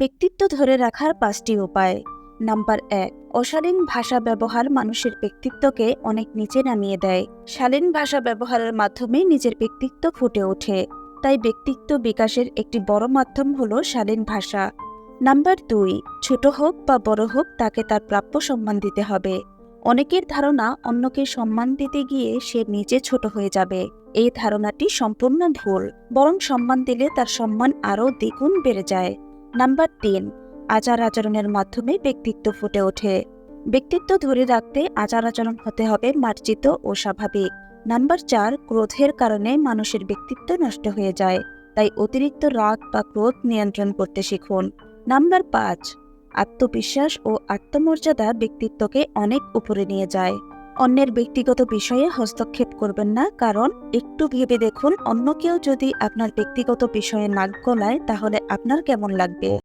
ব্যক্তিত্ব ধরে রাখার 5টি উপায়। নাম্বার 1, অশালীন ভাষা ব্যবহার মানুষের ব্যক্তিত্বকে অনেক নিচে নামিয়ে দেয়। শালীন ভাষা ব্যবহারের মাধ্যমে নিজের ব্যক্তিত্ব ফুটে ওঠে। তাই ব্যক্তিত্ব বিকাশের একটি বড় মাধ্যম হলো শালীন ভাষা। নাম্বার 2, ছোট হোক বা বড় হোক তাকে তার প্রাপ্য সম্মান দিতে হবে। অনেকের ধারণা অন্যকে সম্মান দিতে গিয়ে সে নিজে ছোট হয়ে যাবে। এই ধারণাটি সম্পূর্ণ ভুল, বরং সম্মান দিলে তার সম্মান আরও দ্বিগুণ বেড়ে যায়। নাম্বার 3, আচার আচরণের মাধ্যমে ব্যক্তিত্ব ফুটে ওঠে। ব্যক্তিত্ব ধরে রাখতে আচার আচরণ হতে হবে মার্জিত ও স্বাভাবিক। নাম্বার 4, ক্রোধের কারণে মানুষের ব্যক্তিত্ব নষ্ট হয়ে যায়। তাই অতিরিক্ত রাগ বা ক্রোধ নিয়ন্ত্রণ করতে শিখুন। নাম্বার 5, আত্মবিশ্বাস ও আত্মমর্যাদা ব্যক্তিত্বকে অনেক উপরে নিয়ে যায়। অন্যের ব্যক্তিগত বিষয়ে হস্তক্ষেপ করবেন না, কারণ একটু ভেবে দেখুন, অন্য কেউ যদি আপনার ব্যক্তিগত বিষয়ে নাক গলায় তাহলে আপনার কেমন লাগবে।